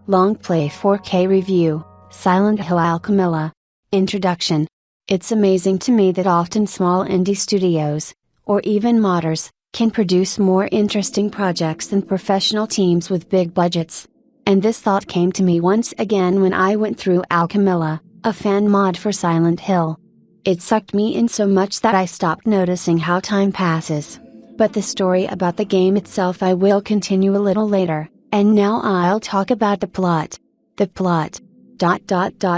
Longplay 4K Review, Silent Hill Alchemilla. Introduction. It's amazing to me that often small indie studios, or even modders, can produce more interesting projects than professional teams with big budgets. And this thought came to me once again when I went through Alchemilla, a fan mod for Silent Hill. It sucked me in so much that I stopped noticing how time passes. But the story about the game itself I will continue a little later, and now I'll talk about the plot. The plot.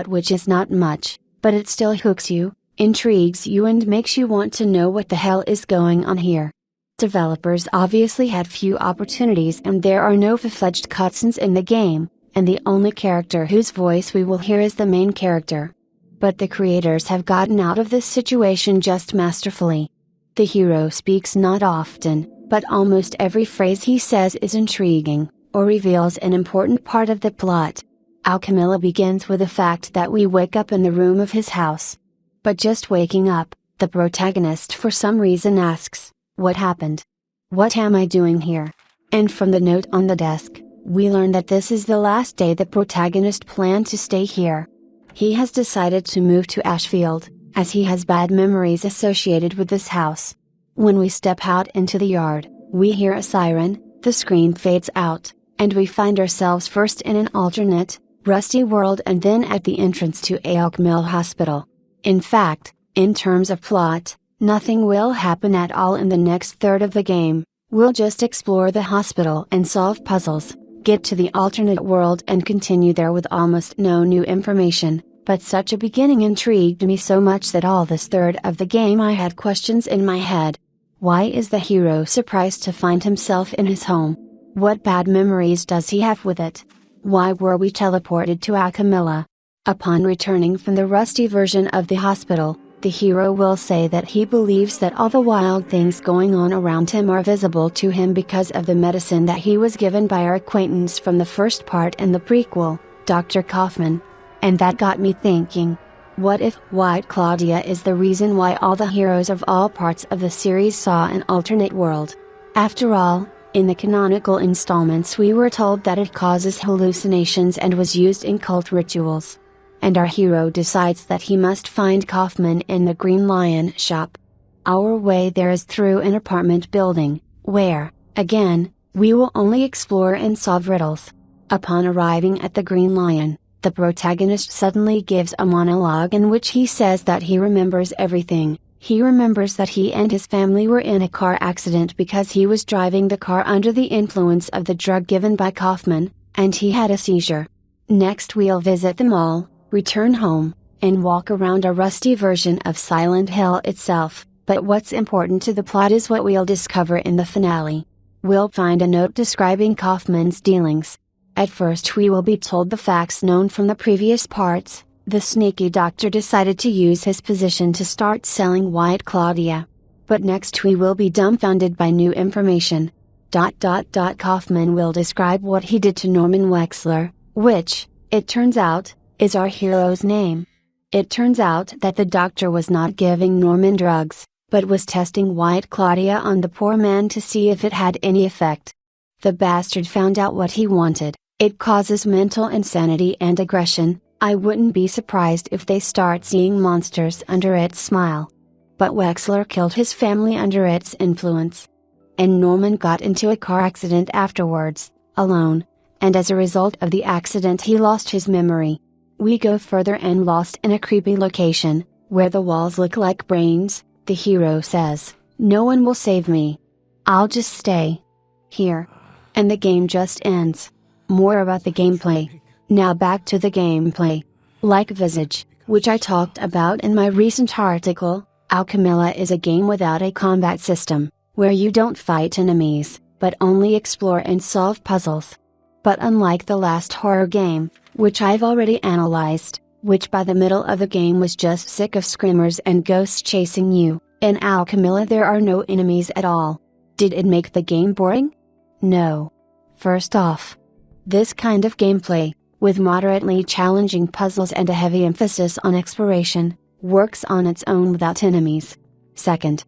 Which is not much, but it still hooks you, intrigues you and makes you want to know what the hell is going on here. Developers obviously had few opportunities and there are no full-fledged cutscenes in the game, and the only character whose voice we will hear is the main character. But the creators have gotten out of this situation just masterfully. The hero speaks not often, but almost every phrase he says is intriguing, or reveals an important part of the plot. Alchemilla begins with the fact that we wake up in the room of his house. But just waking up, the protagonist for some reason asks, "What happened? What am I doing here?" And from the note on the desk, we learn that this is the last day the protagonist planned to stay here. He has decided to move to Ashfield, as he has bad memories associated with this house. When we step out into the yard, we hear a siren, the screen fades out, and we find ourselves first in an alternate, rusty world and then at the entrance to Alchemilla Hospital. In fact, in terms of plot, nothing will happen at all in the next third of the game. We'll just explore the hospital and solve puzzles, get to the alternate world and continue there with almost no new information, but such a beginning intrigued me so much that all this third of the game I had questions in my head. Why is the hero surprised to find himself in his home? What bad memories does he have with it? Why were we teleported to Alchemilla? Upon returning from the rusty version of the hospital, the hero will say that he believes that all the wild things going on around him are visible to him because of the medicine that he was given by our acquaintance from the first part in the prequel, Dr. Kaufman. And that got me thinking, what if White Claudia is the reason why all the heroes of all parts of the series saw an alternate world? After all, in the canonical installments we were told that it causes hallucinations and was used in cult rituals. And our hero decides that he must find Kaufman in the Green Lion shop. Our way there is through an apartment building, where, again, we will only explore and solve riddles. Upon arriving at the Green Lion, the protagonist suddenly gives a monologue in which he says that he remembers everything. He remembers that he and his family were in a car accident because he was driving the car under the influence of the drug given by Kaufman, and he had a seizure. Next we'll visit the mall, return home, and walk around a rusty version of Silent Hill itself, but what's important to the plot is what we'll discover in the finale. We'll find a note describing Kaufman's dealings. At first we will be told the facts known from the previous parts. The sneaky doctor decided to use his position to start selling White Claudia. But next we will be dumbfounded by new information. Kaufman will describe what he did to Norman Wexler, which, it turns out, is our hero's name. It turns out that the doctor was not giving Norman drugs, but was testing White Claudia on the poor man to see if it had any effect. The bastard found out what he wanted. It causes mental insanity and aggression. I wouldn't be surprised if they start seeing monsters under its smile. But Wexler killed his family under its influence. And Norman got into a car accident afterwards, alone, and as a result of the accident he lost his memory. We go further and lost in a creepy location, where the walls look like brains. The hero says, "No one will save me. I'll just stay here." And the game just ends. More about the gameplay. Now back to the gameplay. Like Visage, which I talked about in my recent article, Alchemilla is a game without a combat system, where you don't fight enemies, but only explore and solve puzzles. But unlike the last horror game, which I've already analyzed, which by the middle of the game was just sick of screamers and ghosts chasing you, in Alchemilla there are no enemies at all. Did it make the game boring? No. First off, this kind of gameplay, with moderately challenging puzzles and a heavy emphasis on exploration, works on its own without enemies. Second,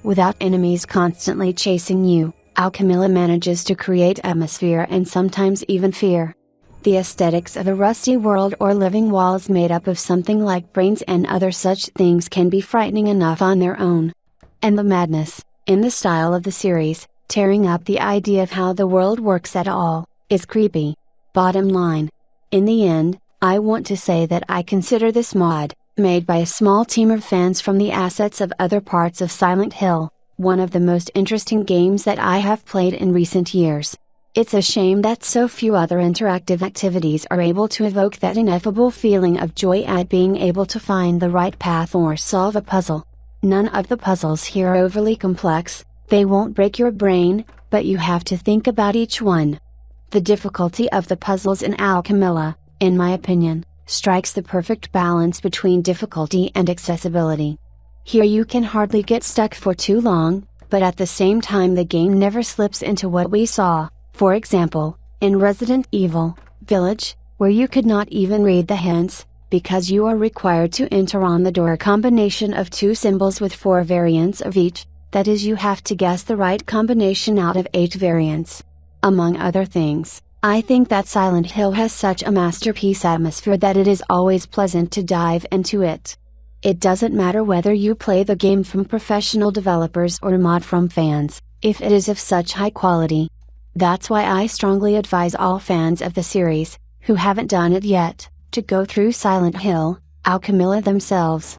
without enemies constantly chasing you, Alchemilla manages to create atmosphere and sometimes even fear. The aesthetics of a rusty world or living walls made up of something like brains and other such things can be frightening enough on their own. And the madness, in the style of the series, tearing up the idea of how the world works at all, is creepy. Bottom line. In the end, I want to say that I consider this mod, made by a small team of fans from the assets of other parts of Silent Hill, one of the most interesting games that I have played in recent years. It's a shame that so few other interactive activities are able to evoke that ineffable feeling of joy at being able to find the right path or solve a puzzle. None of the puzzles here are overly complex, they won't break your brain, but you have to think about each one. The difficulty of the puzzles in Alchemilla, in my opinion, strikes the perfect balance between difficulty and accessibility. Here you can hardly get stuck for too long, but at the same time the game never slips into what we saw, for example, in Resident Evil Village, where you could not even read the hints, because you are required to enter on the door a combination of 2 symbols with 4 variants of each, that is, you have to guess the right combination out of 8 variants. Among other things, I think that Silent Hill has such a masterpiece atmosphere that it is always pleasant to dive into it. It doesn't matter whether you play the game from professional developers or mod from fans, if it is of such high quality. That's why I strongly advise all fans of the series, who haven't done it yet, to go through Silent Hill, Alchemilla themselves.